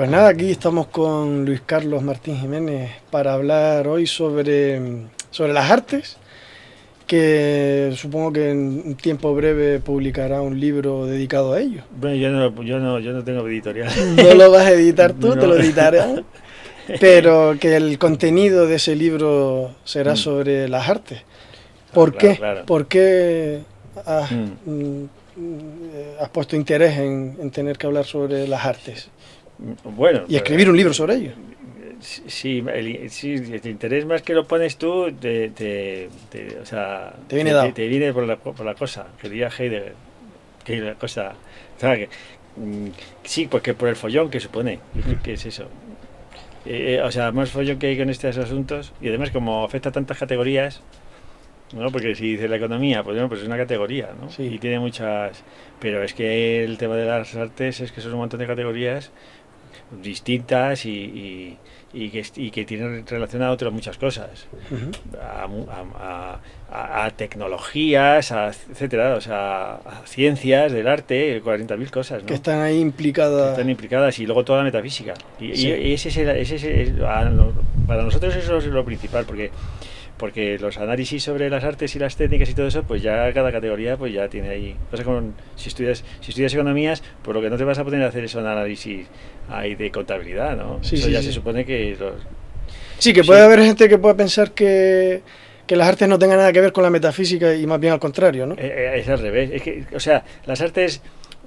Pues nada, aquí estamos con Luis Carlos Martín Jiménez para hablar hoy sobre las artes, que supongo que en un tiempo breve publicará un libro dedicado a ello. Bueno, yo no tengo editorial. No lo vas a editar tú, No. te lo editarán, pero que el contenido de ese libro será sobre las artes. ¿Por qué? Claro. ¿Por qué has puesto interés en tener que hablar sobre las artes? Bueno, Y escribir un libro sobre ello. Sí, el interés más que lo pones tú, o sea, Te viene dado. Te viene por la cosa, que diría Heidegger, que la cosa, o sea, sí, porque por el follón que supone, yo creo que es eso. O sea, más follón que hay con estos asuntos, y además como afecta a tantas categorías, ¿no? Porque si dice la economía, pues bueno, pues es una categoría, ¿no? Sí. Y tiene muchas, pero es que el tema de las artes es que son un montón de categorías distintas y que tienen relacionado otras muchas cosas, a tecnologías, etcétera, o sea, a ciencias del arte, 40.000 cosas, ¿no? Que están ahí implicadas. Y luego toda la metafísica. Y ese es para nosotros eso es lo principal, porque los análisis sobre las artes y las técnicas y todo eso, pues ya cada categoría pues ya tiene ahí. Pasa con si estudias economías, pues lo que no te vas a poner a hacer es un análisis ahí de contabilidad, ¿no? Sí, eso sí, ya sí. se supone que Sí, que puede haber gente que pueda pensar que las artes no tengan nada que ver con la metafísica y más bien al contrario, ¿no? Es al revés. Es que, o sea, las artes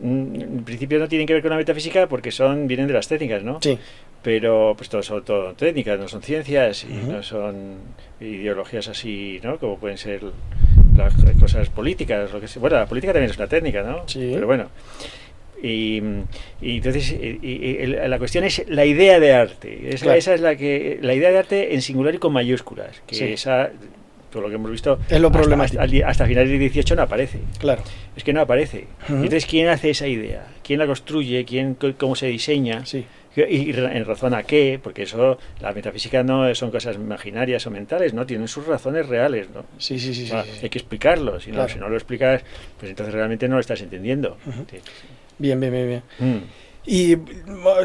en principio no tienen que ver con la metafísica porque vienen de las técnicas, ¿no? Sí. Pero pues son todo técnicas, no son ciencias y no son ideologías así, ¿no? Como pueden ser las cosas políticas, lo que sea. Bueno, la política también es una técnica, ¿no? Sí. Pero bueno. Y entonces la cuestión es la idea de arte. Claro. Esa es la idea de arte en singular y con mayúsculas, que sí. Esa, por lo que hemos visto, es lo problemático. Hasta finales del 18 no aparece. Claro. Es que no aparece. Entonces, ¿quién hace esa idea? ¿Quién la construye? ¿Cómo se diseña? Sí. Y en razón a qué, porque eso, la metafísica no son cosas imaginarias o mentales, ¿no? Tienen sus razones reales, ¿no? Sí. Hay que explicarlo, si claro. no lo explicas, pues entonces realmente no lo estás entendiendo. Sí. Bien. Y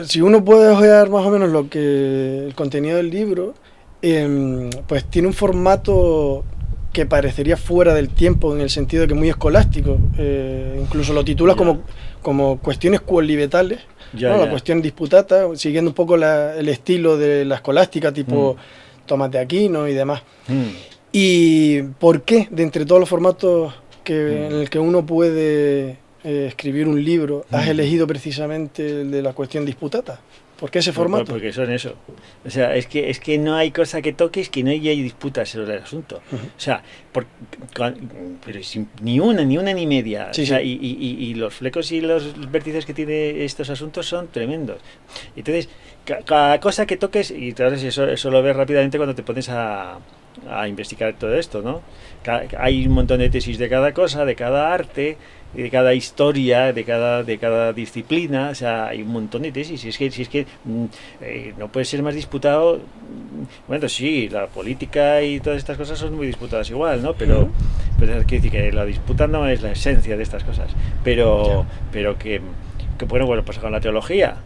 si uno puede ojear más o menos el contenido del libro, pues tiene un formato que parecería fuera del tiempo, en el sentido de que muy escolástico. Incluso lo titulas como cuestiones quolivetales. La cuestión disputata, siguiendo un poco el estilo de la escolástica, tipo Tomás de Aquino y demás. ¿Y por qué, de entre todos los formatos en el que uno puede escribir un libro, has elegido precisamente el de la cuestión disputata? ¿Por qué ese formato? Porque son eso. O sea, es que no hay cosa que toques que no haya disputas sobre el asunto. O sea, pero ni una ni media. Sí, o sea, sí. Y los flecos y los vértices que tiene estos asuntos son tremendos. Entonces, cada cosa que toques, y entonces eso lo ves rápidamente cuando te pones a investigar todo esto, ¿no? Hay un montón de tesis de cada cosa, de cada arte, de cada historia, de cada disciplina. O sea, hay un montón de tesis. Si es que no puede ser más disputado. Bueno, sí, la política y todas estas cosas son muy disputadas igual, ¿no? Pero quiero decir que la disputa no es la esencia de estas cosas. Pero que bueno, pues con la teología,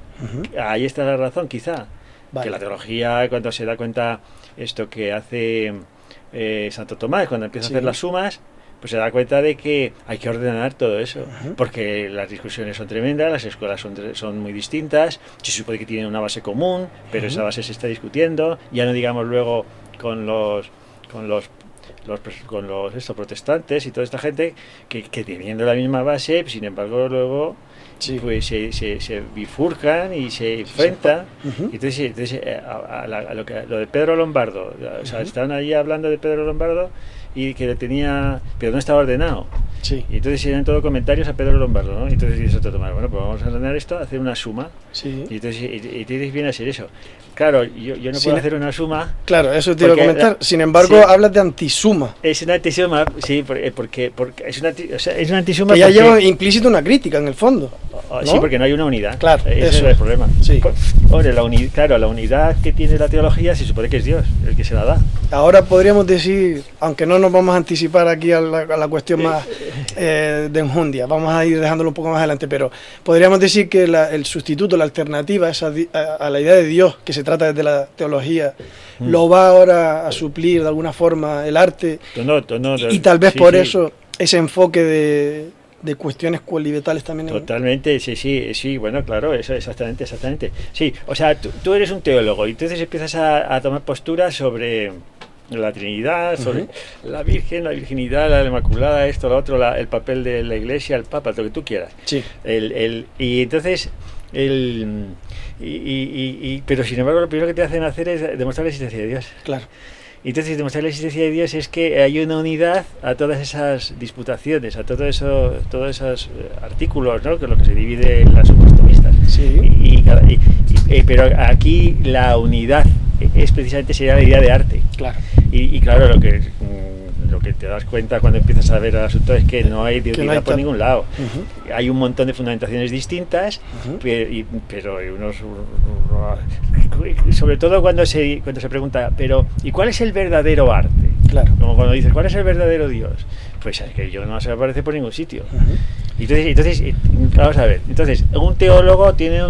ahí está la razón, quizá. Vale. Que la teología, cuando se da cuenta esto que hace Santo Tomás, cuando empieza a hacer las sumas, pues se da cuenta de que hay que ordenar todo eso, porque las discusiones son tremendas, las escuelas son muy distintas, se supone que tienen una base común, pero esa base se está discutiendo, ya no digamos luego con los protestantes y toda esta gente que teniendo la misma base, sin embargo luego pues se bifurcan y se enfrentan. Entonces lo de Pedro Lombardo, o sea, estaban ahí hablando de Pedro Lombardo y que pero no estaba ordenado. Sí. Y entonces eran todo comentarios a Pedro Lombardo, ¿no? Y entonces dice Santo Tomás, bueno, pues vamos a ordenar esto, hacer una suma. Sí. Y entonces viene a ser eso. Claro, yo no puedo hacer una suma. Claro, eso te iba a comentar. Sin embargo, hablas de antisuma. Es una antisuma, sí, porque es una antisuma. Que ya lleva implícito una crítica en el fondo, ¿no? Sí, porque no hay una unidad. Claro, ese es el problema. Sí. Hombre, la unidad que tiene la teología se supone que es Dios el que se la da. Ahora podríamos decir, aunque no nos vamos a anticipar aquí a la cuestión más de enjundia. Vamos a ir dejándolo un poco más adelante, pero podríamos decir que el sustituto, la alternativa a la idea de Dios, que se trata desde la teología, lo va ahora a suplir de alguna forma el arte, y tal vez por eso ese enfoque de cuestiones cualitativas también. Totalmente, sí, bueno, claro, eso exactamente. Sí, o sea, tú eres un teólogo y entonces empiezas a tomar posturas sobre la Trinidad, sobre la Virgen, la virginidad, la Inmaculada, esto, lo otro, el papel de la Iglesia, el Papa, lo que tú quieras. Sí. Y entonces, pero sin embargo, lo primero que te hacen hacer es demostrar la existencia de Dios. Claro. Y entonces, demostrar la existencia de Dios es que hay una unidad a todas esas disputaciones, a todos esos artículos, ¿no? Que es lo que se divide en las supuestomistas. Sí. Pero aquí la unidad es precisamente sería la idea de arte. Claro. Y claro, lo que te das cuenta cuando empiezas a ver el asunto es que no hay de unidad por ningún lado. Hay un montón de fundamentaciones distintas, pero sobre todo cuando se pregunta, pero ¿y cuál es el verdadero arte? Claro. Como cuando dices, ¿cuál es el verdadero Dios? Pues es que Dios no se aparece por ningún sitio. Entonces, vamos a ver. Entonces, un teólogo tiene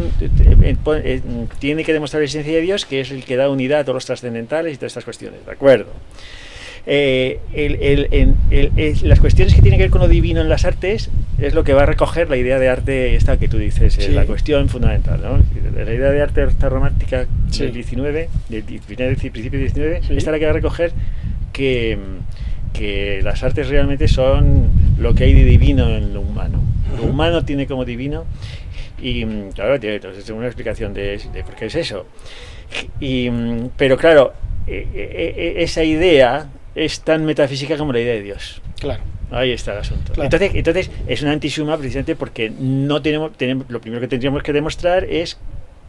que demostrar la existencia de Dios, que es el que da unidad a todos los trascendentales y todas estas cuestiones, ¿de acuerdo? Las cuestiones que tienen que ver con lo divino en las artes es lo que va a recoger la idea de arte esta que tú dices, la cuestión fundamental, ¿no? La idea de arte romántica del 19, del principio del 19, esta es la que va a recoger que las artes realmente son lo que hay de divino en lo humano. Lo humano tiene como divino, y claro, entonces tengo una explicación de por qué es eso. Pero claro, esa idea es tan metafísica como la idea de Dios. Claro. Ahí está el asunto. Claro. Entonces es una antisuma precisamente porque no tenemos lo primero que tendríamos que demostrar es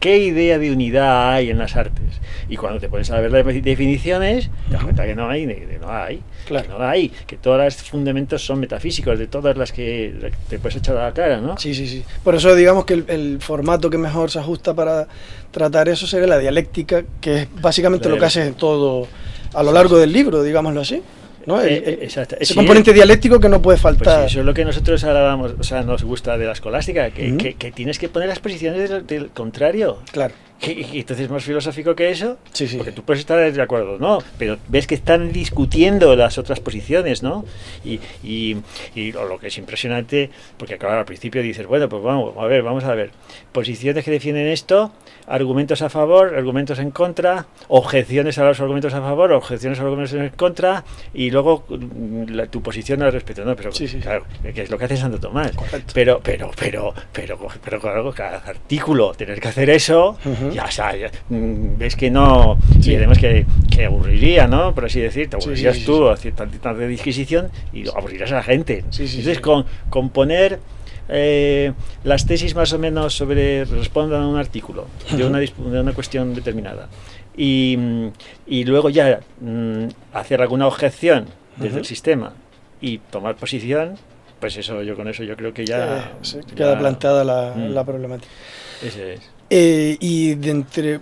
qué idea de unidad hay en las artes. Y cuando te pones a ver las definiciones, te das cuenta que no hay. Claro. No hay, que todos los fundamentos son metafísicos, de todas las que te puedes echar a la cara, ¿no? Sí. Por eso digamos que el formato que mejor se ajusta para tratar eso sería la dialéctica, que es básicamente lo que hace todo a lo largo del libro, digámoslo así, ¿no? Ese componente dialéctico que no puede faltar. Pues eso es lo que nosotros ahora nos gusta de la escolástica, que tienes que poner las posiciones del contrario. Claro. Y entonces, más filosófico que eso, sí. Porque tú puedes estar de acuerdo, ¿no? Pero ves que están discutiendo las otras posiciones, ¿no? Y lo que es impresionante, porque claro, al principio dices, bueno, pues vamos a ver, posiciones que defienden esto, argumentos a favor, argumentos en contra, objeciones a los argumentos a favor, objeciones a los argumentos en contra, y luego tu posición al respecto, ¿no? Pero claro, que es lo que hace Santo Tomás. Correcto. Pero claro, cada artículo, tener que hacer eso, ya ves que no, y además que aburriría, ¿no? Por así decir, te aburrirías tú haciendo tanta disquisición y aburrirás a la gente. Entonces, con poner las tesis más o menos respondan a un artículo de una cuestión determinada y luego ya hacer alguna objeción desde el sistema y tomar posición, pues yo creo que ya queda planteada la problemática. Ese es.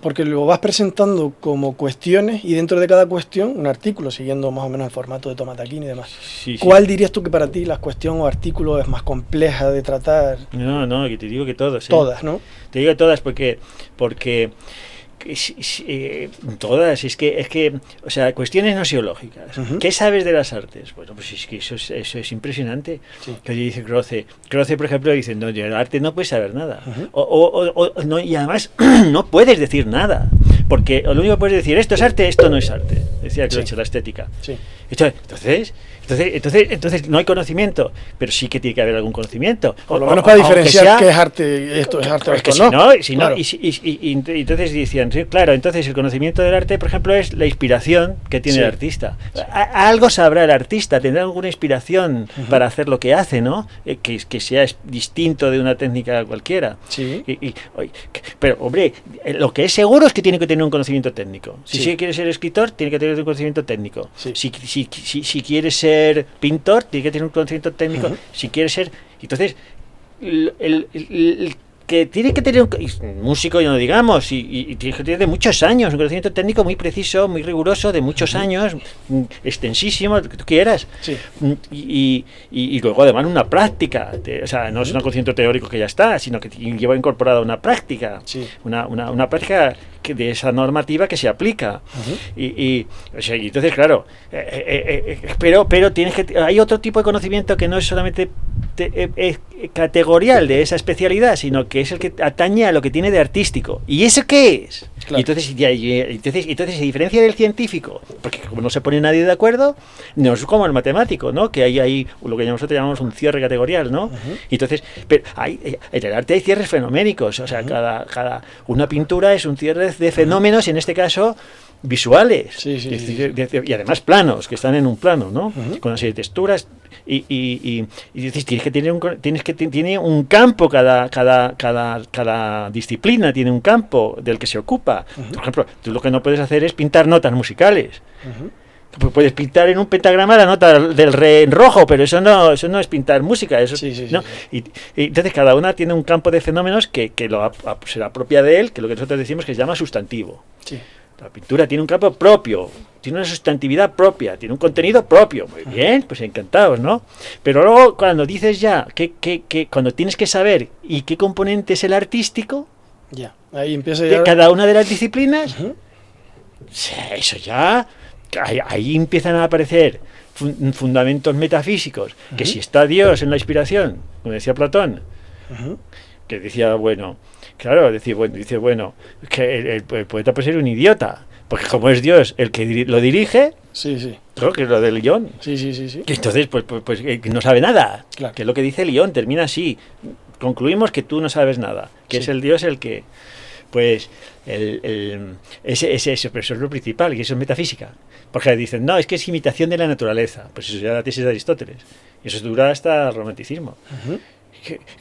Porque lo vas presentando como cuestiones y dentro de cada cuestión un artículo, siguiendo más o menos el formato de Thomas d'Aquin y demás. ¿Cuál dirías tú que para ti la cuestión o artículo es más compleja de tratar? No, que te digo que todas. Todas, ¿no? Te digo todas porque todas, es que, o sea, cuestiones nosiológicas. ¿Qué sabes de las artes? Bueno, pues es que eso es impresionante. Que dice Croce, por ejemplo, dice, no, del arte no puedes saber nada. No, y además no puedes decir nada. Porque lo único que puedes decir, esto es arte, esto no es arte. Decía Croce, la estética. Entonces no hay conocimiento, pero sí que tiene que haber algún conocimiento. Por lo menos para diferenciar qué es arte, esto es arte o esto no. Y entonces decían, sí, claro, entonces el conocimiento del arte, por ejemplo, es la inspiración que tiene el artista. Algo sabrá el artista, tendrá alguna inspiración para hacer lo que hace, ¿no? Que sea distinto de una técnica cualquiera. Sí. Pero, hombre, lo que es seguro es que tiene que tener un conocimiento técnico. Si quiere ser escritor, tiene que tener un conocimiento técnico. Si quiere ser pintor, tiene que tener un conocimiento técnico. Si quiere ser... Entonces, que tiene que tener un músico, ya no digamos, y tiene que tener de muchos años, un conocimiento técnico muy preciso, muy riguroso, de muchos años, extensísimo, lo que tú quieras. Sí. Y luego además una práctica, o sea, no es un conocimiento teórico que ya está, sino que lleva incorporada una práctica, una práctica de esa normativa que se aplica. O sea, y entonces, claro, pero tienes que, hay otro tipo de conocimiento que no es solamente categorial de esa especialidad, sino que es el que atañe a lo que tiene de artístico. ¿Y eso qué es? Claro. Entonces se diferencia del científico, porque como no se pone nadie de acuerdo, no es como el matemático, ¿no? Que hay lo que nosotros llamamos un cierre categorial, ¿no? Entonces, pero en el arte hay cierres fenoménicos, o sea, cada una pintura es un cierre de fenómenos, en este caso visuales, y además planos, que están en un plano, ¿no? Con una serie de texturas, y dices, tiene un campo, cada disciplina tiene un campo del que se ocupa. Por ejemplo, tú lo que no puedes hacer es pintar notas musicales. Puedes pintar en un pentagrama la nota del re en rojo, pero eso no es pintar música, eso ¿no? Y entonces cada una tiene un campo de fenómenos que se la apropia de él, que es lo que nosotros decimos que se llama sustantivo. La pintura tiene un campo propio, tiene una sustantividad propia, tiene un contenido propio. Muy bien, pues encantados, ¿no? Pero luego cuando dices ya cuando tienes que saber y qué componente es el artístico, ahí empieza de cada una de las disciplinas, eso ya, ahí empiezan a aparecer fundamentos metafísicos, que si está Dios en la inspiración, como decía Platón, que decía, dice, que el poeta puede ser un idiota, porque como es Dios el que lo dirige, creo que es lo del guión, que entonces pues no sabe nada, que es lo que dice el guión, termina así, concluimos que tú no sabes nada, que es el Dios el que, pues, eso es lo principal, y eso es metafísica, porque dicen, no, es que es imitación de la naturaleza, pues eso ya es la tesis de Aristóteles, y eso dura hasta el romanticismo.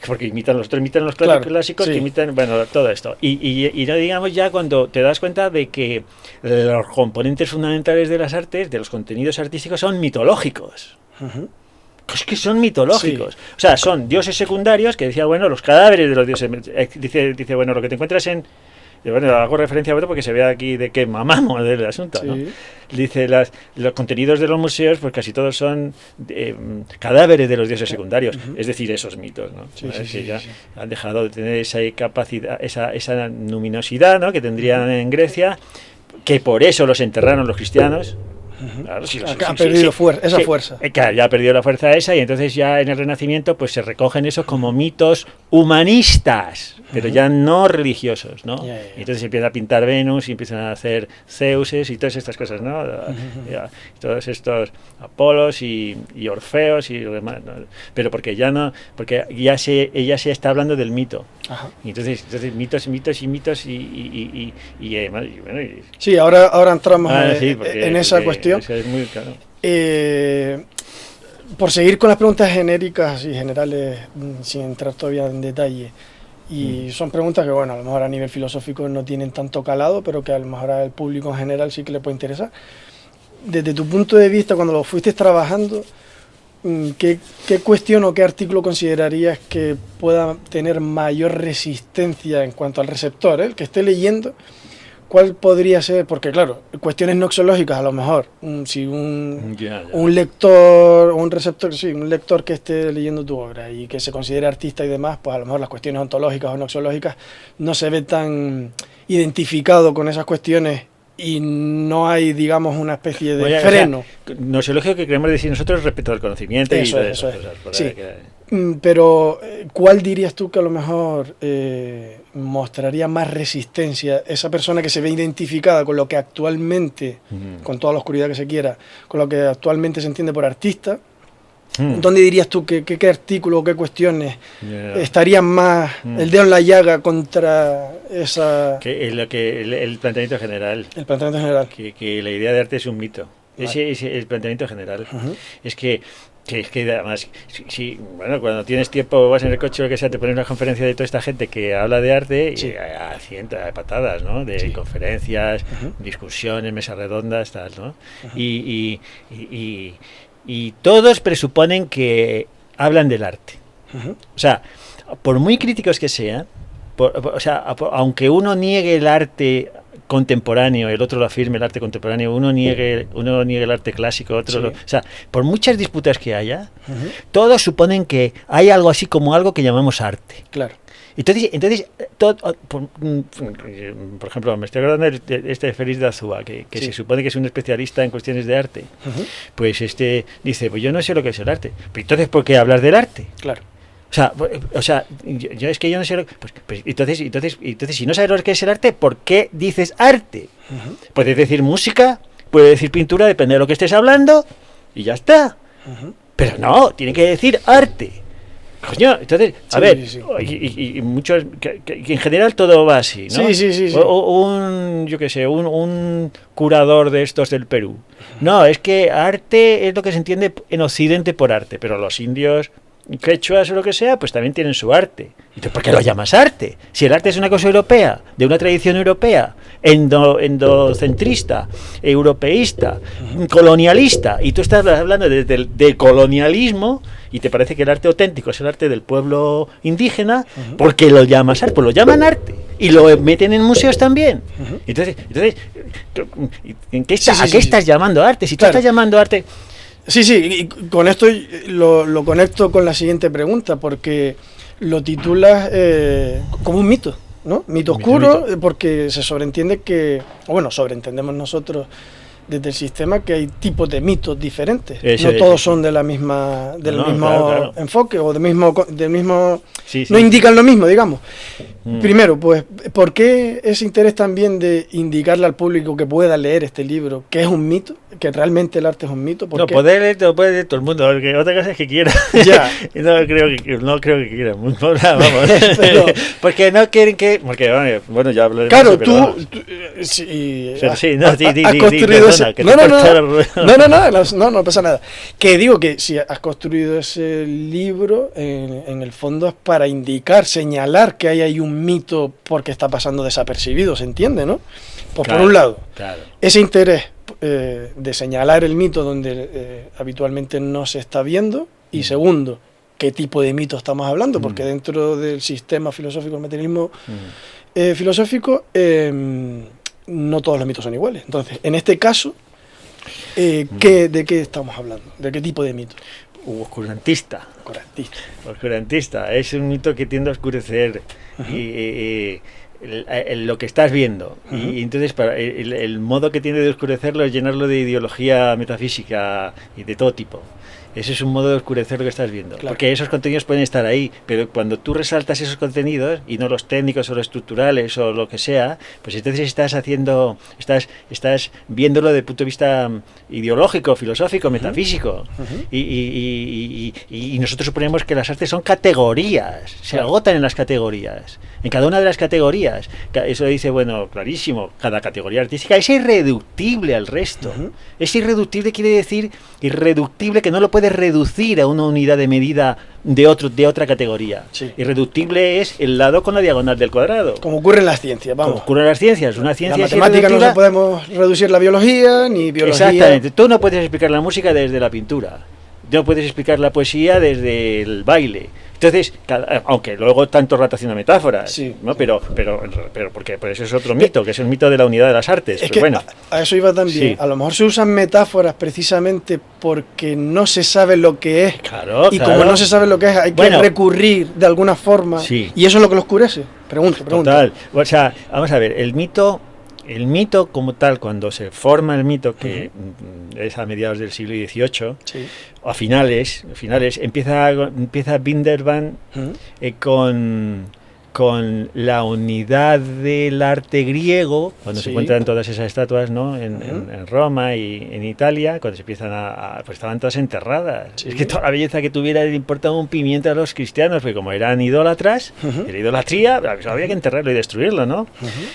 Porque imitan los clásicos, que imitan, bueno, todo esto. Y no digamos ya cuando te das cuenta de que los componentes fundamentales de las artes, de los contenidos artísticos, son mitológicos. Es que son mitológicos. O sea, son dioses secundarios, que decía, bueno, los cadáveres de los dioses. Dice, bueno, lo que te encuentras en... Bueno, hago referencia a otro porque se ve aquí de qué mamamos del asunto, ¿no? Dice, los contenidos de los museos, pues casi todos son cadáveres de los dioses secundarios, es decir, esos mitos, ¿no? Han dejado de tener esa capacidad, esa luminosidad, ¿no? Que tendrían en Grecia, que por eso los enterraron los cristianos. Claro, ha perdido esa fuerza. Ya ha perdido la fuerza esa, y entonces ya en el Renacimiento pues se recogen esos como mitos humanistas, pero ya no religiosos, ¿no? Y entonces se empieza a pintar Venus y empiezan a hacer Zeuses y todas estas cosas, ¿no? Todos estos Apolos y Orfeos y lo demás, ¿no? Pero porque ya se está hablando del mito. Y entonces mitos y sí, ahora entramos en esa cuestión. Es muy claro. Por seguir con las preguntas genéricas y generales, sin entrar todavía en detalle, y son preguntas que, bueno, a lo mejor a nivel filosófico no tienen tanto calado, pero que a lo mejor al público en general sí que le puede interesar. Desde tu punto de vista, cuando lo fuiste trabajando, ¿qué cuestión o qué artículo considerarías que pueda tener mayor resistencia en cuanto al receptor, el que esté leyendo? ¿Cuál podría ser? Porque claro, cuestiones noxológicas a lo mejor, si un lector o un receptor, un lector que esté leyendo tu obra y que se considere artista y demás, pues a lo mejor las cuestiones ontológicas o noxológicas no se ve tan identificado con esas cuestiones y no hay, digamos, una especie de freno. O sea, noxológico que queremos decir nosotros respecto al conocimiento y todo eso. Sí. Pero, ¿cuál dirías tú que a lo mejor mostraría más resistencia? Esa persona que se ve identificada con lo que actualmente, con toda la oscuridad que se quiera, con lo que actualmente se entiende por artista, ¿dónde dirías tú qué artículo o qué cuestiones estarían más el dedo en la llaga contra esa... El planteamiento general. El planteamiento general. Que la idea de arte es un mito. Ese es el planteamiento general. Es que además, cuando tienes tiempo, vas en el coche o lo que sea, te pones una conferencia de toda esta gente que habla de arte y a cientos de patadas, ¿no? De conferencias, discusiones, mesas redondas, tal, ¿no? Y todos presuponen que hablan del arte. O sea, por muy críticos que sean, o sea, aunque uno niegue el arte contemporáneo, el otro lo afirme el arte contemporáneo, uno niegue el arte clásico, otro o sea, por muchas disputas que haya, todos suponen que hay algo así como algo que llamamos arte. Claro. Entonces por ejemplo, me estoy acordando de Félix de Azúa, que se supone que es un especialista en cuestiones de arte. Pues dice, pues yo no sé lo que es el arte. Pero entonces, ¿por qué hablas del arte? Claro. O sea, yo es que yo no sé pues entonces, si no sabes lo que es el arte, ¿por qué dices arte? Puedes decir música, puedes decir pintura, depende de lo que estés hablando, y ya está. Pero no, tiene que decir arte. Coño, entonces, a ver, y muchos, que en general todo va así, ¿no? Sí. Yo qué sé, un curador de estos del Perú. No, es que arte es lo que se entiende en Occidente por arte, pero los indios quechuas o lo que sea, pues también tienen su arte. Entonces, ¿por qué lo llamas arte? Si el arte es una cosa europea, de una tradición europea, endocentrista, europeísta, colonialista, y tú estás hablando del colonialismo, y te parece que el arte auténtico es el arte del pueblo indígena, ¿por qué lo llamas arte? Pues lo llaman arte, y lo meten en museos también. Entonces ¿a qué estás llamando arte? Si tú estás llamando arte... Sí, y con esto lo conecto con la siguiente pregunta, porque lo titulas como un mito, ¿no? Mito oscuro, porque se sobreentiende que, sobreentendemos nosotros desde el sistema que hay tipos de mitos diferentes. No todos son de la misma, del mismo enfoque o del mismo no indican lo mismo, digamos. Primero, pues, ¿por qué ese interés también de indicarle al público que pueda leer este libro que es un mito, que realmente el arte es un mito? No, puede leer todo el mundo, porque otra cosa es que quiera. Ya. no creo que quieran. Vamos. Porque no quieren que... Porque, bueno, ya hablaré. Claro, tú has construido ese... No pasa nada. Que digo que si has construido ese libro, en el fondo es para indicar, señalar que hay un mito porque está pasando desapercibido, ¿se entiende, no? Pues claro, por un lado, ese interés de señalar el mito donde habitualmente no se está viendo, y segundo, qué tipo de mito estamos hablando, porque dentro del sistema filosófico, el materialismo filosófico, no todos los mitos son iguales. Entonces, en este caso, ¿de qué estamos hablando? ¿De qué tipo de mito? Oscurantista. Es un mito que tiende a oscurecer lo que estás viendo. Y entonces el modo que tiene de oscurecerlo es llenarlo de ideología metafísica y de todo tipo. Ese es un modo de oscurecer lo que estás viendo. Claro. Porque esos contenidos pueden estar ahí, pero cuando tú resaltas esos contenidos, y no los técnicos o los estructurales o lo que sea, pues entonces estás viéndolo desde el punto de vista ideológico, filosófico, metafísico. Y nosotros suponemos que las artes son categorías, se agotan en las categorías, en cada una de las categorías. Eso dice, bueno, clarísimo, cada categoría artística es irreductible al resto. Es irreductible, quiere decir irreductible que no lo puedes reducir a una unidad de medida de otra categoría. Irreductible es el lado con la diagonal del cuadrado. Como ocurre en las ciencias, vamos. Como ocurre en las ciencias. Una ciencia la matemática no se podemos reducir la biología, ni biología. Exactamente. Tú no puedes explicar la música desde la pintura. No puedes explicar la poesía desde el baile. Entonces, aunque luego tanto rato haciendo metáforas, ¿no? Pero porque pues eso es otro mito, que es el mito de la unidad de las artes. Es que bueno, a eso iba también. A lo mejor se usan metáforas precisamente porque no se sabe lo que es. Como no se sabe lo que es, hay que recurrir de alguna forma. Y eso es lo que lo oscurece. Pregunta. Total. O sea, vamos a ver, el mito como tal, cuando se forma el mito, que es a mediados del siglo XVIII, o a finales, empieza Binderman con la unidad del arte griego, cuando se encuentran todas esas estatuas, ¿no? en Roma y en Italia, cuando se empiezan pues estaban todas enterradas. Es que toda la belleza que tuviera le importaba un pimiento a los cristianos, porque como eran idólatras, era idolatría, había que enterrarlo y destruirlo, ¿no?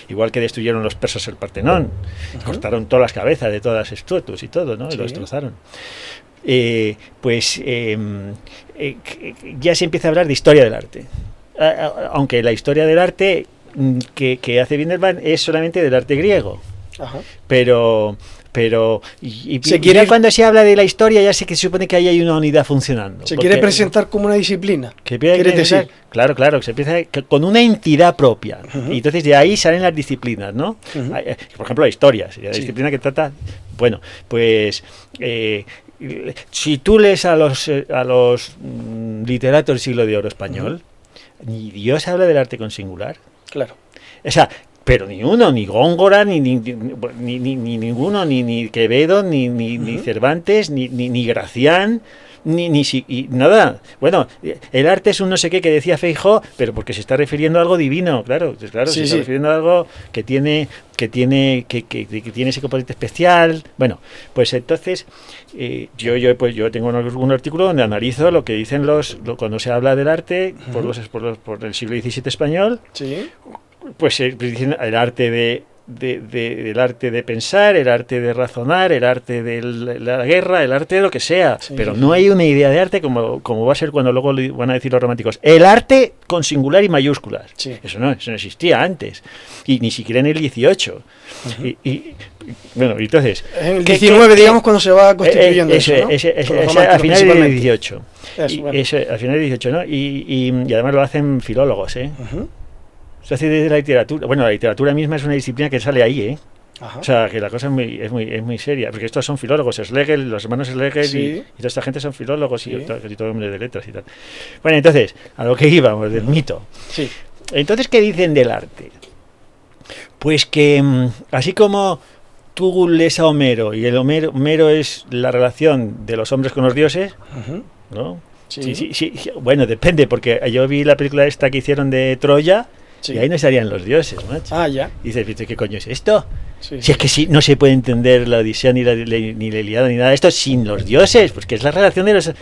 Igual que destruyeron los persas el Partenón, cortaron todas las cabezas de todas las estatuas y todo, ¿no? Y lo destrozaron. Ya se empieza a hablar de historia del arte. Aunque la historia del arte que hace Binderman es solamente del arte griego. Ajá. Pero Se quiere, ya cuando se habla de la historia ya sé que se supone que ahí hay una unidad funcionando. Se quiere presentar como una disciplina. ¿Quieres decir? Claro, que se empieza con una entidad propia. Y entonces de ahí salen las disciplinas, ¿no? Por ejemplo, la historia, sería la disciplina que trata... Bueno, pues... si tú lees a los literatos del siglo de oro español, ni Dios habla del arte con singular. Claro. O sea, pero ni uno, ni Góngora, ni ninguno, ni Quevedo, ni Cervantes, ni Gracián, y nada. Bueno, el arte es un no sé qué que decía Feijóo, pero porque se está refiriendo a algo divino, claro, se está refiriendo a algo que tiene ese componente especial. Bueno, pues entonces yo tengo un artículo donde analizo lo que dicen cuando se habla del arte por el siglo XVII español. Sí. Pues dicen el arte del arte de pensar, el arte de razonar, el arte de la guerra, el arte de lo que sea, pero no hay una idea de arte como va a ser cuando luego van a decir los románticos. El arte con singular y mayúsculas. Sí. Eso no existía antes, y ni siquiera en el 18. Bueno, entonces... En el 19, digamos, cuando se va constituyendo eso, ¿no? A finales del 18. A finales del 18, ¿no? Y además lo hacen filólogos, ¿eh? Se hace desde la literatura. Bueno, la literatura misma es una disciplina que sale ahí, ¿eh? Ajá. O sea, que la cosa es muy seria, porque estos son filólogos, Schlegel, los hermanos Schlegel y toda esta gente son filólogos y todo hombre de letras y tal. Bueno, entonces, a lo que íbamos, del mito. Sí. Entonces, ¿qué dicen del arte? Pues que, así como tú lees a Homero, y Homero es la relación de los hombres con los dioses, ¿no? Sí. Bueno, depende, porque yo vi la película esta que hicieron de Troya, y ahí no estarían los dioses, macho. Ah, ya. Y dices, ¿qué coño es esto? Sí. Si es que no se puede entender la Odisea ni la Ilíada ni nada de esto sin los dioses, pues que es la relación de los... O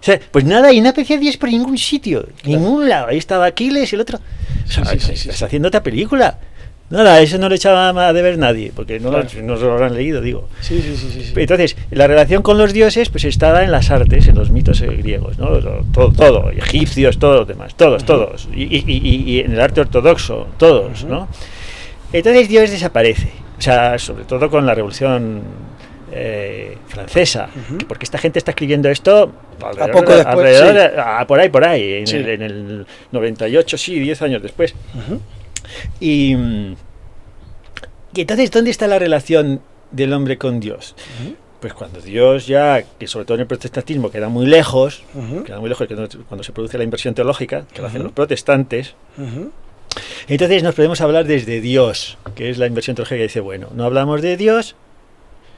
sea, pues nada, y no aparecía Dios por ningún sitio, ningún lado. Ahí estaba Aquiles y el otro. Estás haciendo otra película. Nada, eso no lo echaba a deber nadie, porque no se lo habrán leído, digo. Sí. Entonces, la relación con los dioses pues estaba en las artes, en los mitos griegos, ¿no? Todo, egipcios, todos los demás, todos. Y en el arte ortodoxo, todos, ¿no? Entonces Dios desaparece, o sea, sobre todo con la Revolución Francesa, porque esta gente está escribiendo esto por ahí, en el 98, 10 años después. Y entonces, ¿dónde está la relación del hombre con Dios? Pues cuando Dios ya, que sobre todo en el protestantismo queda muy lejos, cuando se produce la inversión teológica, que lo hacen los protestantes, entonces nos podemos hablar desde Dios, que es la inversión teológica que dice, bueno, no hablamos de Dios,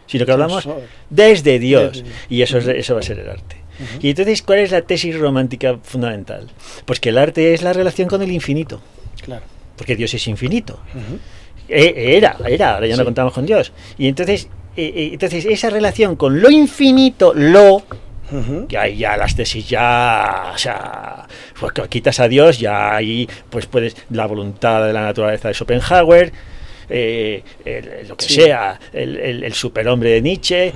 sino que hablamos desde Dios, y eso va a ser el arte. Y entonces, ¿cuál es la tesis romántica fundamental? Pues que el arte es la relación con el infinito. Claro. Porque Dios es infinito. Ahora ya no contamos con Dios. Y entonces esa relación con lo infinito, que ahí ya las tesis o sea, pues quitas a Dios, ya ahí pues puedes la voluntad de la naturaleza de Schopenhauer, lo que sea, el superhombre de Nietzsche,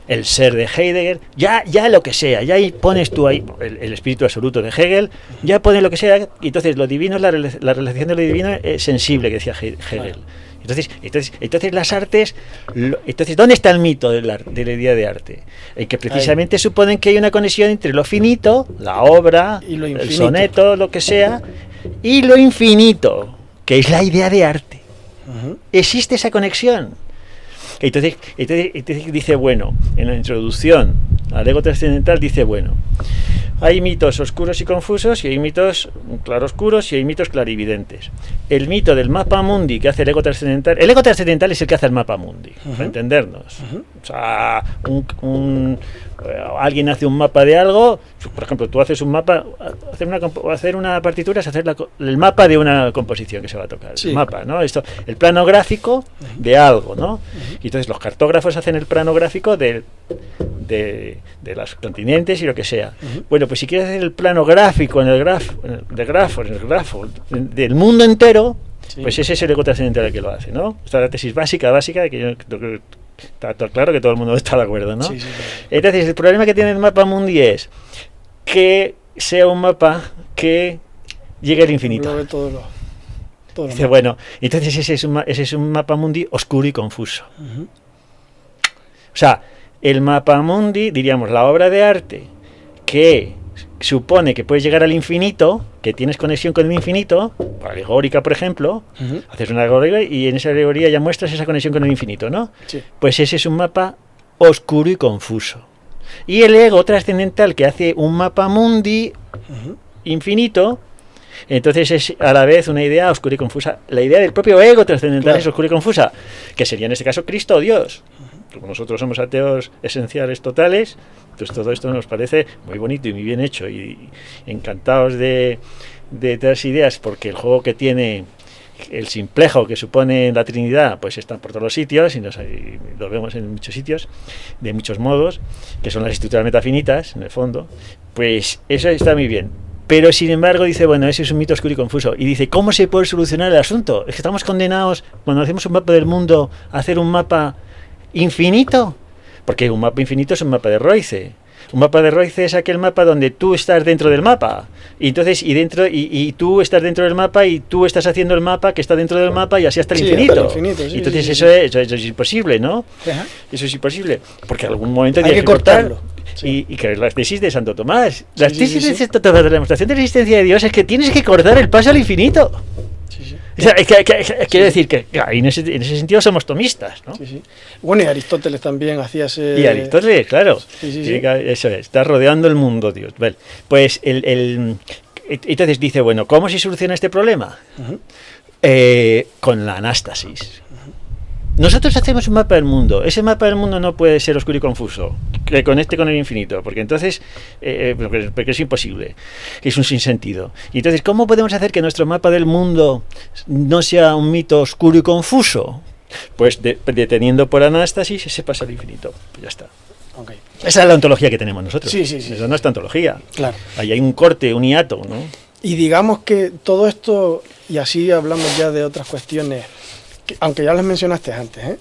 el ser de Heidegger, ya lo que sea, ya ahí pones tú ahí el espíritu absoluto de Hegel, ya pones lo que sea, y entonces lo divino es la relación de lo divino es sensible, que decía Hegel. Entonces las artes, entonces ¿dónde está el mito de la idea de arte? En que precisamente suponen que hay una conexión entre lo finito, la obra, el soneto, lo que sea, y lo infinito, que es la idea de arte. Existe esa conexión. Entonces dice, bueno, en la introducción al ego trascendental dice, bueno, hay mitos oscuros y confusos, y hay mitos claroscuros, y hay mitos clarividentes. El mito del mapa mundi que hace el ego trascendental es el que hace el mapa mundi, para entendernos. O sea, alguien hace un mapa de algo, por ejemplo, tú haces un mapa, hacer una partitura es hacer el mapa de una composición que se va a tocar, el mapa, ¿no? El plano gráfico de algo, ¿no? Y entonces los cartógrafos hacen el plano gráfico de los continentes y lo que sea. Bueno, pues si quieres hacer el plano gráfico en el grafo del mundo entero, pues ese es el ego trascendental el que lo hace, ¿no? Esta es la tesis básica que yo creo que está claro que todo el mundo está de acuerdo, ¿no? Sí. Entonces, el problema que tiene el mapa mundi es que sea un mapa que llegue al infinito. Todo Dice, bueno, entonces ese es un mapa mundi oscuro y confuso. Uh-huh. O sea, el mapa mundi, diríamos, la obra de arte que supone que puedes llegar al infinito, que tienes conexión con el infinito, alegórica, por ejemplo, uh-huh. Haces una alegoría y en esa alegoría ya muestras esa conexión con el infinito, ¿no? Sí. Pues ese es un mapa oscuro y confuso. Y el ego trascendental que hace un mapa mundi uh-huh. infinito, entonces es a la vez una idea oscura y confusa. La idea del propio ego trascendental es oscura y confusa, que sería en este caso Cristo o Dios. Como nosotros somos ateos esenciales totales, pues todo esto nos parece muy bonito y muy bien hecho y encantados de otras ideas, porque el juego que tiene, el simplejo que supone la Trinidad, pues está por todos los sitios y lo vemos en muchos sitios, de muchos modos, que son las estructuras metafinitas, en el fondo. Pues eso está muy bien. Pero sin embargo dice, bueno, ese es un mito oscuro y confuso. Y dice, ¿cómo se puede solucionar el asunto? Es que estamos condenados, cuando hacemos un mapa del mundo, a hacer un mapa infinito, porque un mapa infinito es un mapa de Royce. Un mapa de Royce es aquel mapa donde tú estás dentro del mapa y entonces y tú estás dentro del mapa y tú estás haciendo el mapa que está dentro del mapa y así hasta el infinito. Sí, entonces eso es imposible, ¿no? Ajá. Eso es imposible, porque en algún momento hay que cortarlo. Sí. Y que las tesis de Santo Tomás, las tesis de Santo Tomás de la demostración de la existencia de Dios es que tienes que cortar el paso al infinito. O sea, quiero decir que en ese sentido somos tomistas, ¿no? Sí, sí. Bueno, y Aristóteles también hacía ese... Y Aristóteles, claro. Sí. Eso es, está rodeando el mundo, Dios. Vale. Pues entonces dice, bueno, ¿cómo se soluciona este problema? Uh-huh. Con la anástasis. Nosotros hacemos un mapa del mundo. Ese mapa del mundo no puede ser oscuro y confuso, que conecte con el infinito, porque entonces porque es imposible, es un sinsentido. Y entonces, ¿cómo podemos hacer que nuestro mapa del mundo no sea un mito oscuro y confuso? Pues deteniendo por anástasis ese paso al infinito. Pues ya está. Okay. Esa es la ontología que tenemos nosotros. Sí. Eso no es ontología. Claro. Ahí hay un corte, un hiato, ¿no? Y digamos que todo esto, y así hablamos ya de otras cuestiones, aunque ya las mencionaste antes,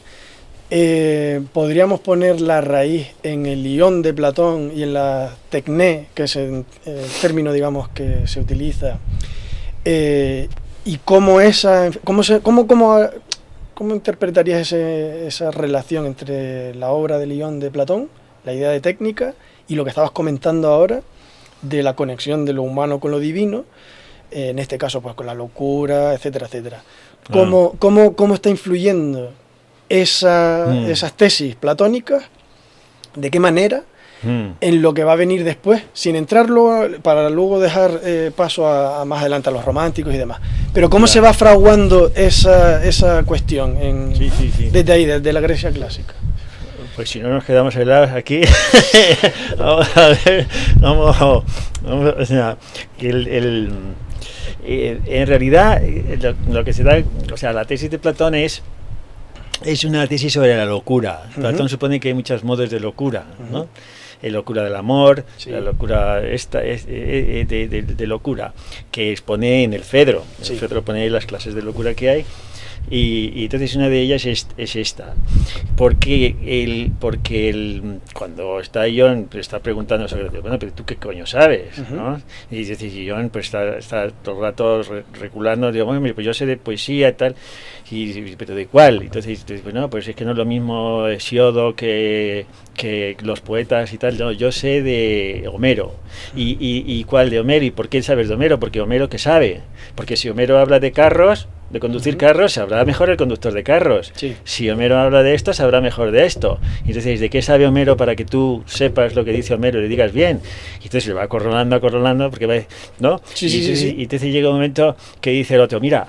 podríamos poner la raíz en el ión de Platón y en la tecné, que es el término, digamos, que se utiliza, y cómo interpretarías esa relación entre la obra del ión de Platón, la idea de técnica, y lo que estabas comentando ahora, de la conexión de lo humano con lo divino, en este caso pues con la locura, etcétera, etcétera. ¿Cómo está influyendo esas tesis platónicas? ¿De qué manera? En lo que va a venir después, sin entrarlo, para luego dejar paso a más adelante a los románticos y demás. Pero ¿cómo se va fraguando esa cuestión desde ahí, desde la Grecia clásica? Pues si no nos quedamos helados aquí, vamos a ver, o sea, en realidad lo que se da, o sea, la tesis de Platón es una tesis sobre la locura. Uh-huh. Platón supone que hay muchos modos de locura, ¿no? La locura del amor, la locura de locura, que expone en el Fedro. En el Fedro pone las clases de locura que hay. Y entonces una de ellas es esta, porque cuando está John pues está preguntando a Sócrates, bueno, pero tú qué coño sabes, uh-huh. ¿no? Y dice, John pues está todo el rato reculando, digo, bueno, pues yo sé de poesía y tal, pero ¿de cuál? Entonces bueno, pues es que no es lo mismo Hesiodo que los poetas y tal, no, yo sé de Homero. ¿Y cuál de Homero? ¿Y por qué sabes de Homero? Porque Homero, ¿qué sabe? Porque si Homero habla de carros, de conducir carros, sabrá mejor el conductor de carros. Sí. Si Homero habla de esto, sabrá mejor de esto. Y entonces, ¿de qué sabe Homero para que tú sepas lo que dice Homero y le digas bien? Y entonces le va acorralando, porque va, ¿no? Sí. Y entonces llega un momento que dice el otro, mira,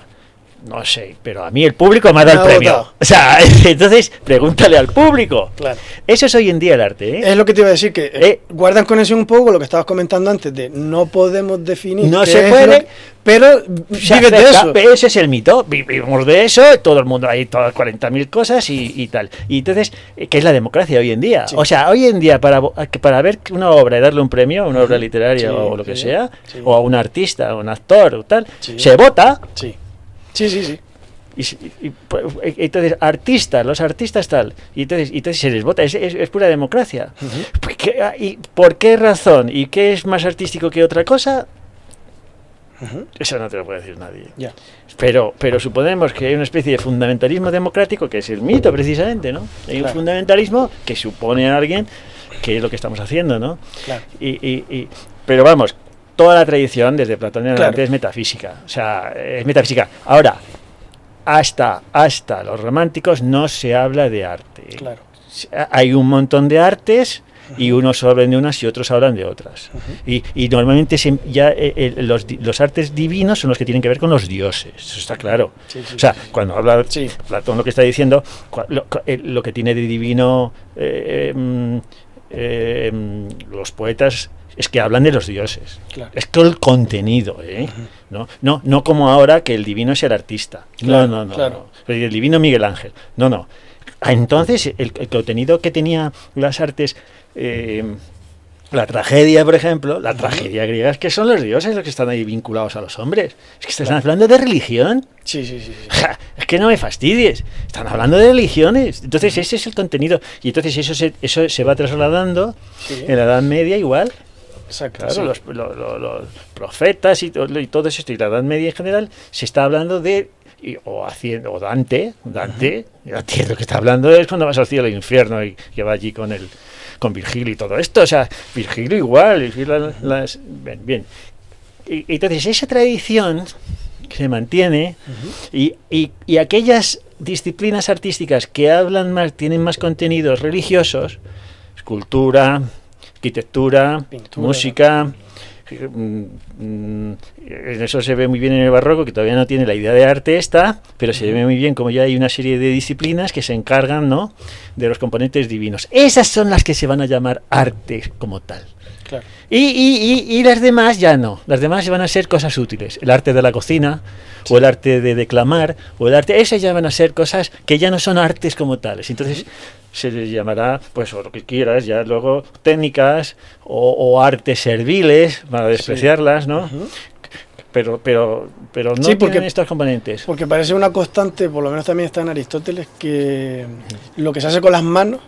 no sé, pero a mí el público me ha dado el premio. Votado. O sea, entonces pregúntale al público. Claro. Eso es hoy en día el arte, ¿eh? Es lo que te iba a decir, que guardan conexión un poco con lo que estabas comentando antes, de no podemos definir. No se puede, pero vives de eso. Ese es el mito, vivimos de eso, todo el mundo hay todas 40.000 cosas y tal. Y entonces, ¿qué es la democracia hoy en día? Sí. O sea, hoy en día para ver una obra y darle un premio, una obra literaria o lo que sea, o a un artista, o un actor o tal, se vota. Sí. Y entonces los artistas tal, y entonces se les vota, es pura democracia. Uh-huh. ¿Y por qué razón? ¿Y qué es más artístico que otra cosa? Eso no te lo puede decir nadie. Ya. Pero suponemos que hay una especie de fundamentalismo democrático, que es el mito precisamente, ¿no? Hay un fundamentalismo que supone a alguien que es lo que estamos haciendo, ¿no? Claro. Pero vamos, toda la tradición desde Platón en adelante es metafísica. O sea, es metafísica. Ahora, hasta los románticos no se habla de arte. Claro. Hay un montón de artes y unos hablan de unas y otros hablan de otras. Y normalmente los artes divinos son los que tienen que ver con los dioses, eso está claro. O sea, cuando habla Platón, lo que está diciendo, lo que tiene de divino los poetas es que hablan de los dioses. Claro. Es todo el contenido, no como ahora que el divino es el artista. Claro, no. El divino Miguel Ángel. No. Entonces, el contenido que tenía las artes, la tragedia, por ejemplo, la tragedia griega, es que son los dioses los que están ahí vinculados a los hombres. Es que están hablando de religión. Sí. Ja, es que no me fastidies. Están hablando de religiones. Entonces, ese es el contenido. Y entonces eso se va trasladando en la Edad Media igual. Exacto, claro, los profetas y todo eso, y la Edad Media en general, se está hablando de... o Dante, lo que está hablando es cuando vas al cielo e infierno y que va allí con Virgilio y todo esto, o sea, Virgilio igual, bien. Y entonces esa tradición que se mantiene y aquellas disciplinas artísticas que tienen más contenidos religiosos, escultura, arquitectura, pintura, música, en eso se ve muy bien en el barroco, que todavía no tiene la idea de arte pero se ve muy bien como ya hay una serie de disciplinas que se encargan, ¿no?, de los componentes divinos. Esas son las que se van a llamar arte como tal. Claro. Y las demás ya no. Las demás van a ser cosas útiles. El arte de la cocina, o el arte de declamar, o el arte... Esas ya van a ser cosas que ya no son artes como tales. Entonces se les llamará, pues, o lo que quieras, ya luego técnicas o artes serviles, para despreciarlas, ¿no? Pero no tienen estos componentes. Porque parece una constante, por lo menos también está en Aristóteles, que lo que se hace con las manos,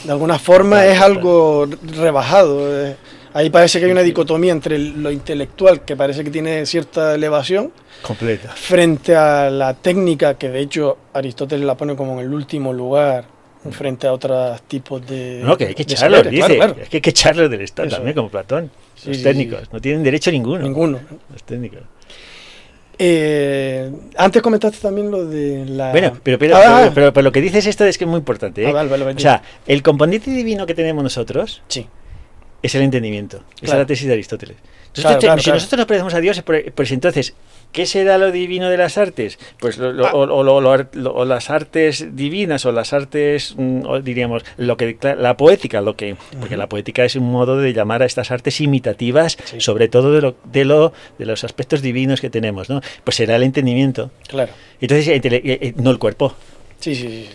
de alguna forma, es algo rebajado. Ahí parece que hay una dicotomía entre lo intelectual, que parece que tiene cierta elevación, completa, frente a la técnica, que de hecho Aristóteles la pone como en el último lugar, frente a otros tipos de... No, que hay que echarlo, dice. Claro. Es que hay que echarlo del Estado también, como Platón. Los técnicos no tienen derecho ninguno. Los técnicos. Antes comentaste también lo de la... Bueno, pero lo que dices esto es que es muy importante. Vale. O sea, el componente divino que tenemos nosotros es el entendimiento. Esa es la tesis de Aristóteles. Entonces, si nosotros nos parecemos a Dios, pues entonces, ¿qué será lo divino de las artes? Pues o las artes divinas, o las artes, diríamos, la poética, porque la poética es un modo de llamar a estas artes imitativas, sobre todo de los aspectos divinos que tenemos, ¿no? Pues será el entendimiento. Claro. Entonces, no el cuerpo. Sí.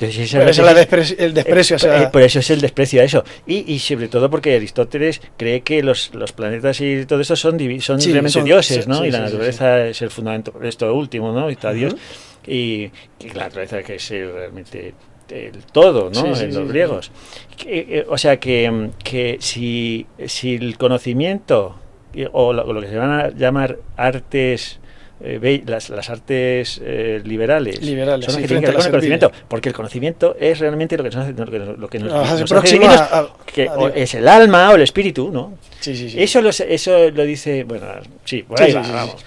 Entonces, el desprecio. Por eso es el desprecio a eso. Y sobre todo porque Aristóteles cree que los planetas y todo eso son realmente dioses, ¿no? Y la naturaleza es el fundamento, esto último, ¿no? Y está Dios. Y la naturaleza que es realmente el todo, ¿no? En los griegos. O sea que si el conocimiento o lo que se van a llamar artes... las artes liberales son las que tienen que ver con el conocimiento, porque el conocimiento es realmente lo que nos hace divinos, es el alma o el espíritu, ¿no? Sí. Eso lo dice, bueno, por ahí vamos.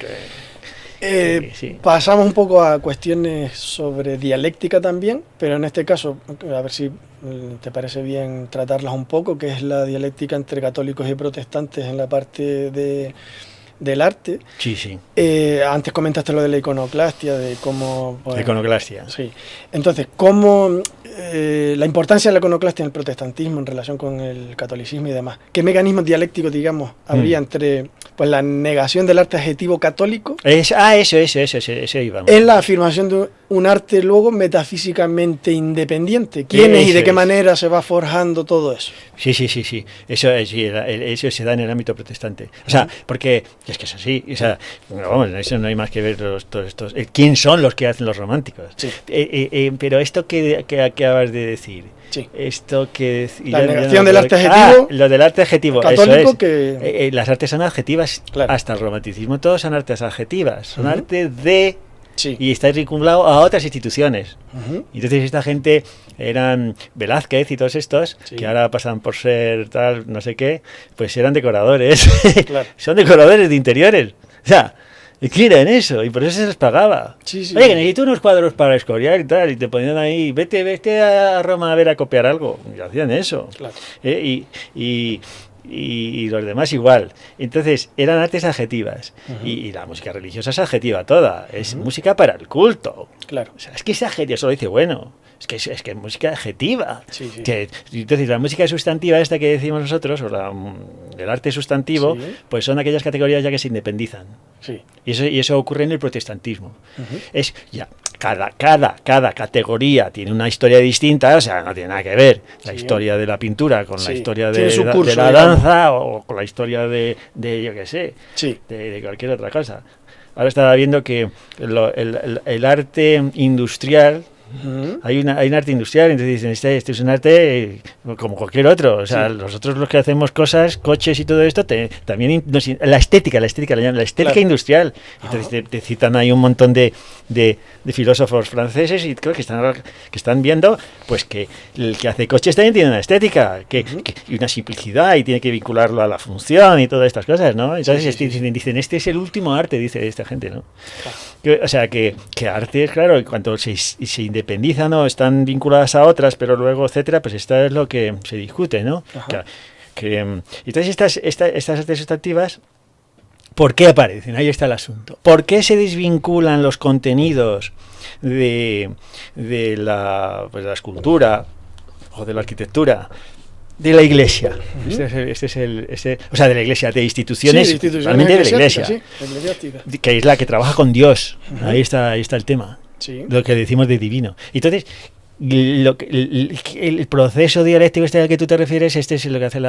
Pasamos un poco a cuestiones sobre dialéctica también, pero en este caso, a ver si te parece bien tratarlas un poco, que es la dialéctica entre católicos y protestantes en la parte del arte. Sí. Antes comentaste lo de la iconoclastia, de cómo... La iconoclastia. Sí. Entonces, ¿cómo la importancia de la iconoclastia en el protestantismo en relación con el catolicismo y demás? ¿Qué mecanismos dialécticos, digamos, habría entre la negación del arte adjetivo católico? Eso íbamos. En la afirmación de un arte luego metafísicamente independiente. ¿Quiénes y de qué manera se va forjando todo eso? Sí. Eso se da en el ámbito protestante. O sea, porque Y es que es así, o sea, vamos, eso no hay más que ver todos estos. ¿Quién son los que hacen los románticos? Sí. Pero esto que acabas de decir, Sí. esto que la negación del arte adjetivo. Lo del arte adjetivo, católico, eso es. que Las artes son adjetivas, claro. Hasta el romanticismo todos son artes adjetivas, son arte de. Sí. Y está vinculado a otras instituciones. Y entonces esta gente eran Velázquez y todos estos, sí. que ahora pasan por ser tal, no sé qué, pues eran decoradores. Claro. Son decoradores de interiores. O sea, ¿qué era en eso? Y por eso se les pagaba. Sí, sí, oye, sí. que necesito unos cuadros para Escorial y tal, y te ponían ahí, vete a Roma a ver a copiar algo. Y hacían eso. Claro. Y los demás igual. Entonces eran artes adjetivas. Y la música religiosa es adjetiva toda. Es música para el culto. Claro. O sea, es que es adjetiva, eso lo dice bueno. Es que es música adjetiva. Sí, sí. Entonces la música sustantiva esta que decimos nosotros, o el arte sustantivo, sí. pues son aquellas categorías ya que se independizan. Sí. Y eso ocurre en el protestantismo. Es ya cada categoría tiene una historia distinta, o sea, no tiene nada que ver la historia de la pintura con la historia de la danza o con la historia de yo qué sé, de cualquier otra cosa. Ahora estaba viendo que el arte industrial, hay un arte industrial, entonces dicen, este es un arte como cualquier otro, o sea, nosotros los que hacemos cosas, coches y todo esto, también la estética industrial. Entonces te citan ahí un montón de filósofos franceses y creo que están viendo pues que el que hace coches también tiene una estética y una simplicidad y tiene que vincularlo a la función y todas estas cosas, ¿no? Entonces dicen, este es el último arte, dice esta gente, ¿no? O sea, que arte, claro, en cuanto se independizan o están vinculadas a otras, pero luego, etcétera, pues esto es lo que se discute, ¿no? Entonces estas artes sustantivas, ¿por qué aparecen? Ahí está el asunto. ¿Por qué se desvinculan los contenidos de la escultura o de la arquitectura de la Iglesia? O sea, de la Iglesia, de instituciones, realmente de la Iglesia, que es la que trabaja con Dios. Ahí está el tema. Sí. Lo que decimos de divino. Entonces, el proceso dialéctico al que tú te refieres, es lo que hace el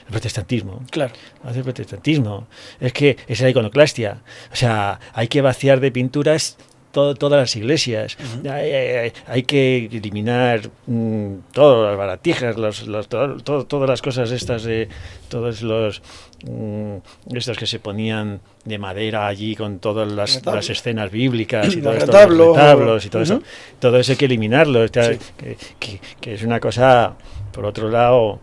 protestantismo. Claro. Hace el protestantismo. Es que es la iconoclastia. O sea, hay que vaciar de pinturas todas las iglesias. Hay que eliminar todas las baratijas, todas las cosas estas de todos los estos que se ponían de madera allí con todas las escenas bíblicas y todos los retablos y todo eso. Todo eso hay que eliminarlo. Que es una cosa, por otro lado,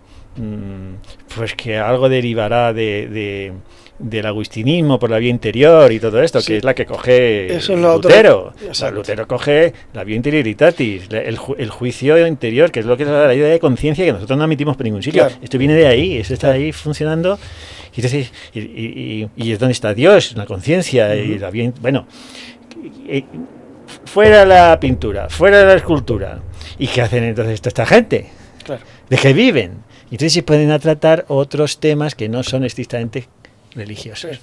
pues que algo derivará del agustinismo por la vía interior y todo esto, que es la que coge Lutero. Lutero coge la vía interioritatis, el juicio interior, que es lo que es la idea de conciencia que nosotros no admitimos por ningún sitio. Claro. Esto viene de ahí, esto está ahí funcionando. Y entonces, y es donde está Dios, la conciencia y la bien. Bueno, fuera la pintura, fuera la escultura. ¿Y qué hacen entonces toda esta gente? Claro. ¿De qué viven? Y entonces se pueden a tratar otros temas que no son estrictamente religiosos.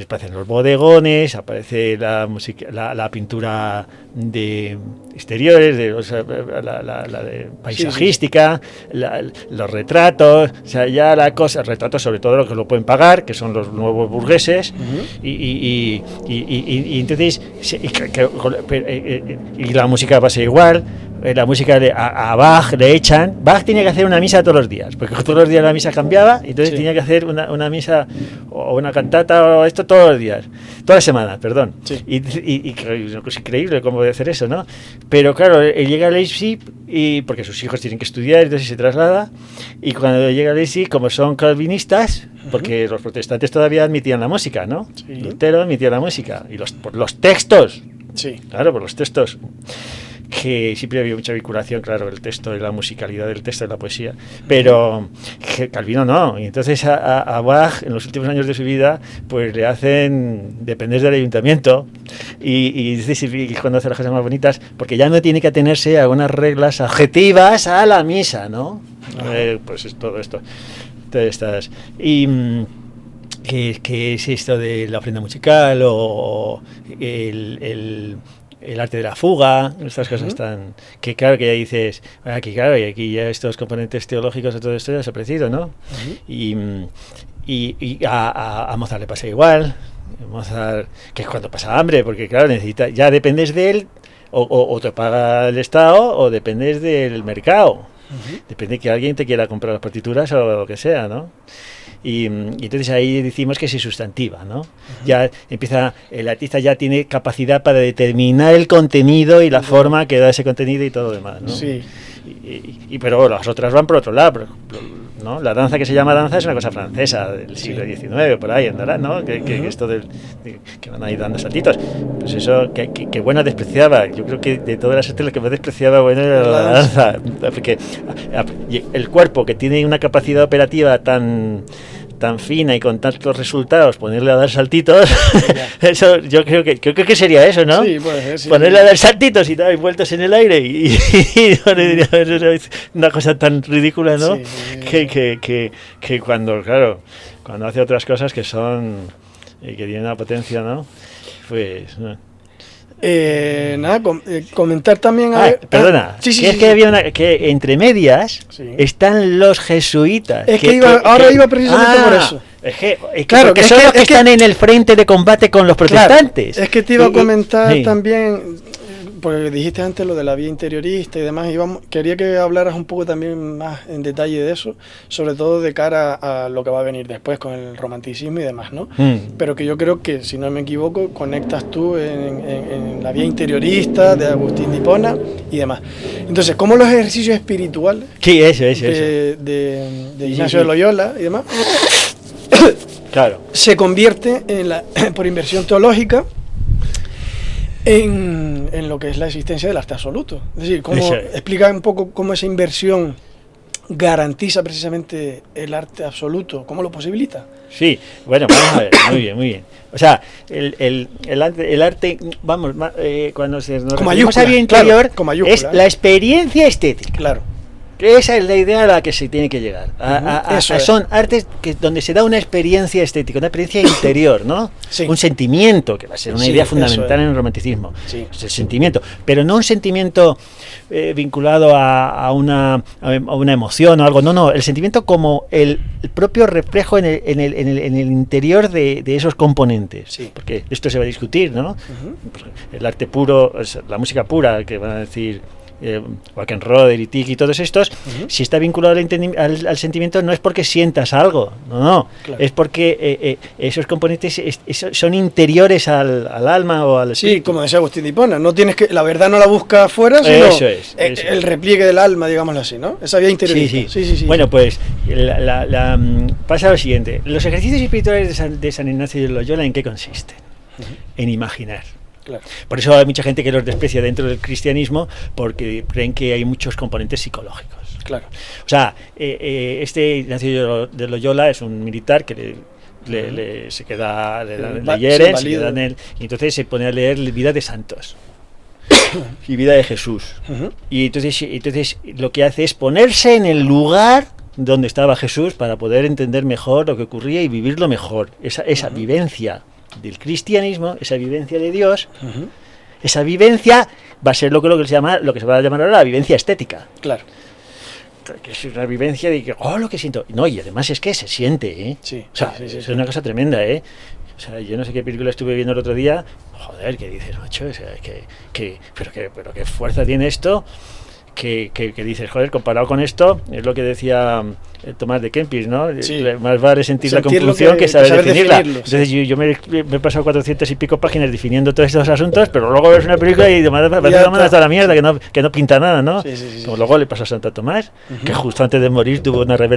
Aparecen los bodegones, aparece la música, la pintura de exteriores, la de paisajística, los retratos, o sea, ya la cosa, retratos sobre todo los que lo pueden pagar, que son los nuevos burgueses, y entonces y la música pasa igual. La música a Bach le echan. Bach tenía que hacer una misa todos los días, porque todos los días la misa cambiaba, y entonces tenía que hacer una misa o una cantata o esto todos los días, todas las semanas, perdón. Y una cosa increíble cómo de hacer eso, ¿no? Pero claro, él llega a Leipzig porque sus hijos tienen que estudiar, entonces se traslada, y cuando llega a Leipzig, como son calvinistas, porque los protestantes todavía admitían la música, ¿no? Lutero admitía la música, y por los textos. Claro, por los textos. Que siempre había mucha vinculación, claro, el texto y la musicalidad del texto y la poesía, pero Calvino no. Y entonces a Bach, en los últimos años de su vida, pues le hacen depender del ayuntamiento y cuando hace las cosas más bonitas, porque ya no tiene que atenerse a unas reglas adjetivas a la misa, ¿no? Pues es todo esto. Todas estas. Y ¿qué es esto de la ofrenda musical o el arte de la fuga, estas cosas tan... Que claro, que ya dices, aquí claro, y aquí ya estos componentes teológicos de todo esto ya se ha aparecido, ¿no? Y a Mozart le pasa igual. Mozart, que es cuando pasa hambre, porque claro, ya dependes de él, o te paga el Estado, o dependes del mercado. Depende que alguien te quiera comprar las partituras o lo que sea, ¿no? Y entonces ahí decimos que se sustantiva, ¿no? Ya empieza, el artista ya tiene capacidad para determinar el contenido y la forma que da ese contenido y todo lo demás, ¿no? Sí. Pero las otras van por otro lado, ¿no? La danza que se llama danza es una cosa francesa del siglo XIX, por ahí andará, ¿no? Que esto que van ahí dando saltitos. Pues eso, que bueno despreciaba. Yo creo que de todas las artes, lo que más despreciaba bueno era la danza. Porque el cuerpo, que tiene una capacidad operativa tan fina y con tantos resultados, ponerle a dar saltitos, eso yo creo que sería eso, ¿no? Sí, puede ser, sí. Ponerle a dar saltitos y dar vueltas en el aire y una cosa tan ridícula, ¿no? Sí. Que cuando hace otras cosas que son que tienen una potencia, ¿no? Pues no. Comentar también perdona, que había que entre medias están los jesuitas. Ahora iba precisamente por eso. Claro, que son los que están en el frente de combate con los protestantes. Claro, es que te iba a comentar también, porque dijiste antes lo de la vía interiorista y demás, quería que hablaras un poco también más en detalle de eso, sobre todo de cara a lo que va a venir después con el romanticismo y demás, ¿no? Pero que yo creo que, si no me equivoco, conectas tú en la vía interiorista de Agustín de Hipona y demás. Entonces, ¿cómo los ejercicios espirituales de Ignacio de Loyola y demás se convierte por inversión teológica en lo que es la existencia del arte absoluto? Es decir, explica un poco cómo esa inversión garantiza precisamente el arte absoluto, cómo lo posibilita. Sí, bueno, vamos a ver, muy bien. O sea, el arte, vamos, cuando nos referimos a bien interior, es la experiencia estética. Claro. Esa es la idea a la que se tiene que llegar. Son artes donde se da una experiencia estética, una experiencia interior, ¿no? Sí. Un sentimiento, que va a ser una idea fundamental en el romanticismo. Sí. Es el sentimiento, pero no un sentimiento vinculado a una emoción o algo. No, el sentimiento como el propio reflejo en el interior de esos componentes. Sí. Porque esto se va a discutir, ¿no? El arte puro, la música pura, que van a decir Wackenroder y Tiki y todos estos, si está vinculado al sentimiento, no es porque sientas algo, no, claro. Es porque esos componentes son interiores al alma o al espíritu. Sí, como decía Agustín de Hipona, no tienes que, la verdad no la busca afuera, sino el repliegue del alma, digámoslo así, ¿no? Esa vía interiorista. Sí. Bueno, pues pasa lo siguiente. Los ejercicios espirituales de San Ignacio de Loyola, ¿en qué consisten? En imaginar. Claro. Por eso hay mucha gente que los desprecia dentro del cristianismo, porque creen que hay muchos componentes psicológicos. Claro. O sea, este Ignacio de Loyola es un militar que le hieren, se queda en él, y entonces se pone a leer vida de santos y vida de Jesús. Y entonces lo que hace es ponerse en el lugar donde estaba Jesús para poder entender mejor lo que ocurría y vivirlo mejor. Esa vivencia del cristianismo, esa vivencia de Dios, esa vivencia va a ser lo que se va a llamar ahora la vivencia estética. Claro. Que es una vivencia de que, lo que siento. No, y además es que se siente, ¿eh? Sí, o sea, es una cosa tremenda, ¿eh? O sea, yo no sé qué película estuve viendo el otro día. Joder, ¿qué dices, macho? O sea, pero qué fuerza tiene esto. Que dices, joder, comparado con esto, es lo que decía Tomás de Kempis, ¿no? Sí. Más vale sentir la compunción que saber definirla. Entonces yo me he pasado 400 y pico páginas definiendo todos estos asuntos, pero luego ves una película y mandas toda la mierda, que no pinta nada, ¿no? Sí. Como luego le pasó a Santo Tomás, que justo antes de morir tuvo una revelación